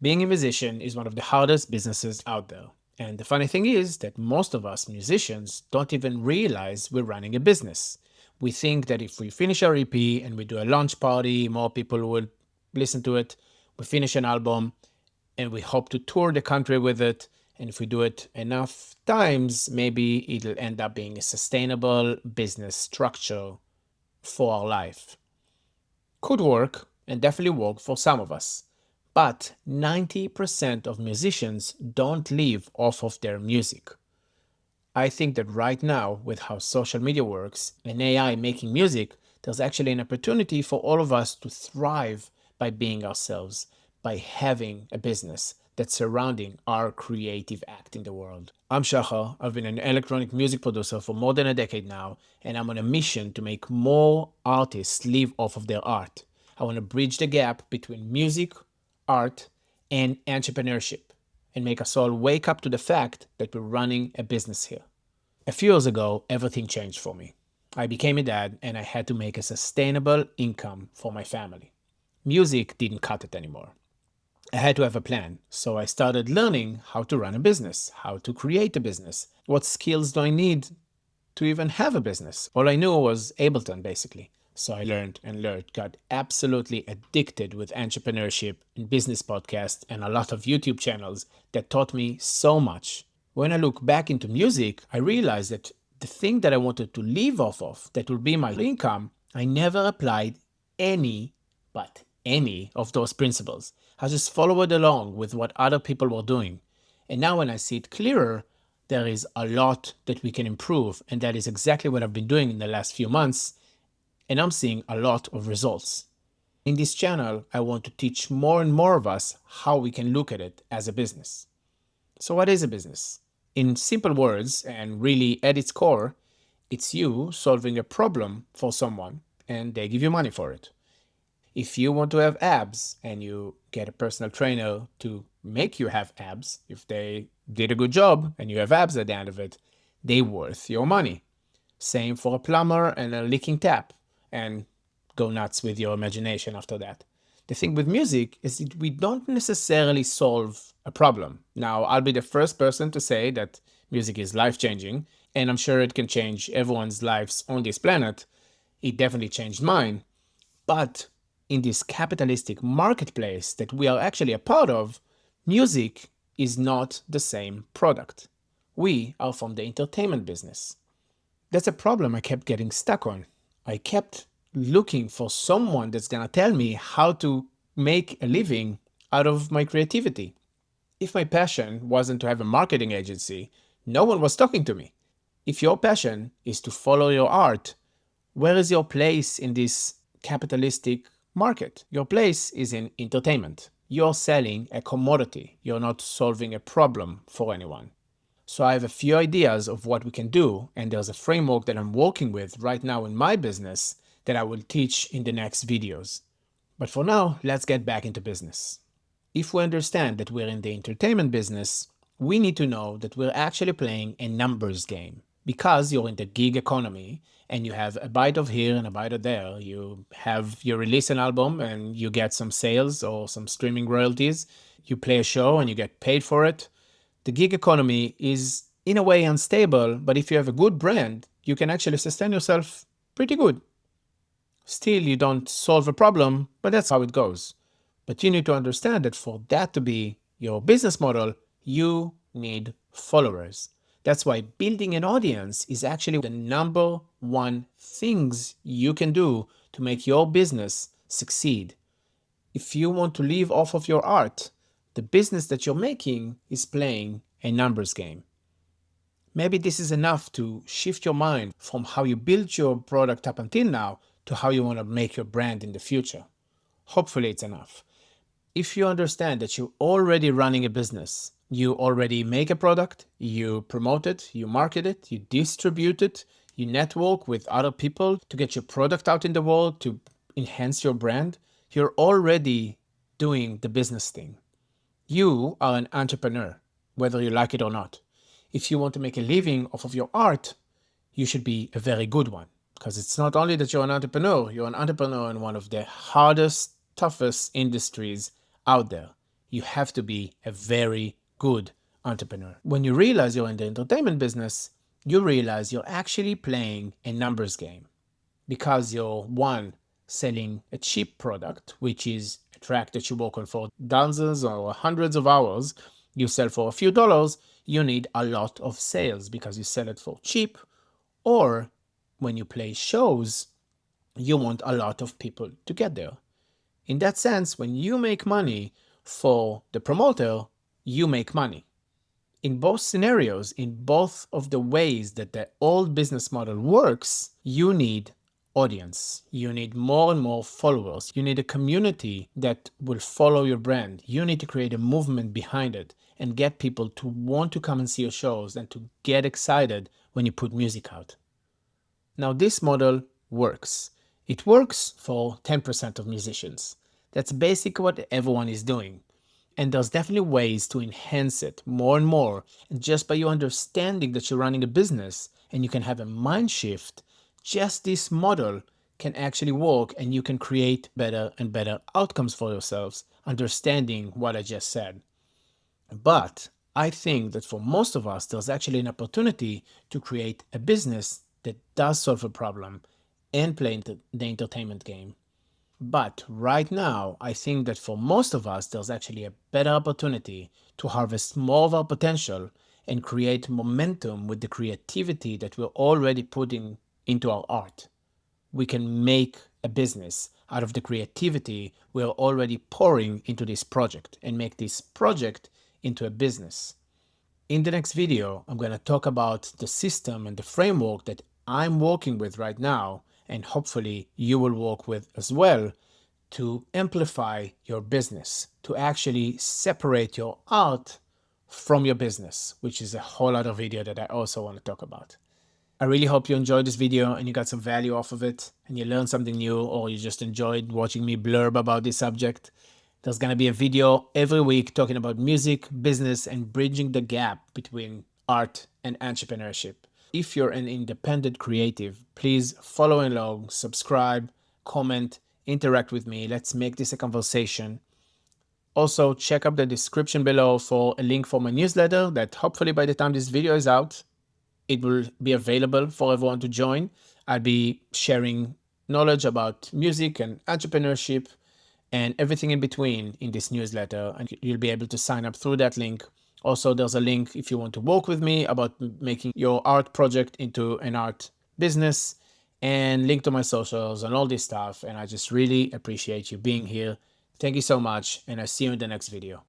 Being a musician is one of the hardest businesses out there. And the funny thing is that most of us musicians don't even realize we're running a business. We think that if we finish our EP and we do a launch party, more people will listen to it. We finish an album and we hope to tour the country with it. And if we do it enough times, maybe it'll end up being a sustainable business structure for our life. Could work and definitely work for some of us. But 90% of musicians don't live off of their music. I think that right now, with how social media works and AI making music, there's actually an opportunity for all of us to thrive by being ourselves, by having a business that's surrounding our creative act in the world. I'm Shachar. I've been an electronic music producer for more than a decade now, and I'm on a mission to make more artists live off of their art. I want to bridge the gap between music, art, and entrepreneurship, and make us all wake up to the fact that we're running a business here. A few years ago, everything changed for me. I became a dad and I had to make a sustainable income for my family. Music didn't cut it anymore. I had to have a plan, so I started learning how to run a business, how to create a business, what skills do I need to even have a business. All I knew was Ableton, basically. So I learned and learned, got absolutely addicted with entrepreneurship and business podcasts and a lot of YouTube channels that taught me so much. When I look back into music, I realized that the thing that I wanted to live off of, that would be my income, I never applied any, but any of those principles. I just followed along with what other people were doing. And now when I see it clearer, there is a lot that we can improve. And that is exactly what I've been doing in the last few months. And I'm seeing a lot of results. In this channel, I want to teach more and more of us how we can look at it as a business. So what is a business? In simple words, and really at its core, it's you solving a problem for someone and they give you money for it. If you want to have abs and you get a personal trainer to make you have abs, if they did a good job and you have abs at the end of it, they worth your money. Same for a plumber and a leaking tap, and go nuts with your imagination after that. The thing with music is that we don't necessarily solve a problem. Now, I'll be the first person to say that music is life-changing, and I'm sure it can change everyone's lives on this planet. It definitely changed mine. But in this capitalistic marketplace that we are actually a part of, music is not the same product. We are from the entertainment business. That's a problem I kept getting stuck on. I kept looking for someone that's gonna tell me how to make a living out of my creativity. If my passion wasn't to have a marketing agency, no one was talking to me. If your passion is to follow your art, where is your place in this capitalistic market? Your place is in entertainment. You're selling a commodity. You're not solving a problem for anyone. So I have a few ideas of what we can do, and there's a framework that I'm working with right now in my business that I will teach in the next videos. But for now, let's get back into business. If we understand that we're in the entertainment business, we need to know that we're actually playing a numbers game. Because you're in the gig economy and you have a bite of here and a bite of there, you release an album and you get some sales or some streaming royalties, you play a show and you get paid for it. The gig economy is in a way unstable, but if you have a good brand, you can actually sustain yourself pretty good. Still, you don't solve a problem, but that's how it goes. But you need to understand that for that to be your business model, you need followers. That's why building an audience is actually the number one things you can do to make your business succeed. If you want to live off of your art, the business that you're making is playing a numbers game. Maybe this is enough to shift your mind from how you built your product up until now to how you want to make your brand in the future. Hopefully it's enough. If you understand that you're already running a business, you already make a product, you promote it, you market it, you distribute it, you network with other people to get your product out in the world, to enhance your brand, you're already doing the business thing. You are an entrepreneur, whether you like it or not. If you want to make a living off of your art, you should be a very good one. Because it's not only that you're an entrepreneur in one of the hardest, toughest industries out there. you have to be a very good entrepreneur. When you realize you're in the entertainment business, you realize you're actually playing a numbers game because you're one, selling a cheap product, which is a track that you work on for dozens or hundreds of hours, you sell for a few dollars, you need a lot of sales because you sell it for cheap. Or when you play shows, you want a lot of people to get there. In that sense, when you make money for the promoter, you make money. In both scenarios, in both of the ways that the old business model works, you need audience. You need more and more followers. You need a community that will follow your brand. You need to create a movement behind it and get people to want to come and see your shows and to get excited when you put music out. Now, this model works. It works for 10% of musicians. That's basically what everyone is doing. And there's definitely ways to enhance it more and more. And just by you understanding that you're running a business and you can have a mind shift, just this model can actually work and you can create better and better outcomes for yourselves, understanding what I just said. But I think that for most of us, there's actually an opportunity to create a business that does solve a problem and play the entertainment game. But right now, I think that for most of us, there's actually a better opportunity to harvest more of our potential and create momentum with the creativity that we're already putting into our art. We can make a business out of the creativity we're already pouring into this project and make this project into a business. In the next video, I'm going to talk about the system and the framework that I'm working with right now, and hopefully you will work with as well, to amplify your business, to actually separate your art from your business, which is a whole other video that I also want to talk about. I really hope you enjoyed this video and you got some value off of it and you learned something new, or you just enjoyed watching me blurb about this subject. There's going to be a video every week talking about music, business, and bridging the gap between art and entrepreneurship. If you're an independent creative, please follow along, subscribe, comment, interact with me. Let's make this a conversation. Also, check up the description below for a link for my newsletter that hopefully by the time this video is out, it will be available for everyone to join. I'll be sharing knowledge about music and entrepreneurship and everything in between in this newsletter, and you'll be able to sign up through that link. Also, there's a link if you want to work with me about making your art project into an art business, and link to my socials and all this stuff. And I just really appreciate you being here. Thank you so much, and I'll see you in the next video.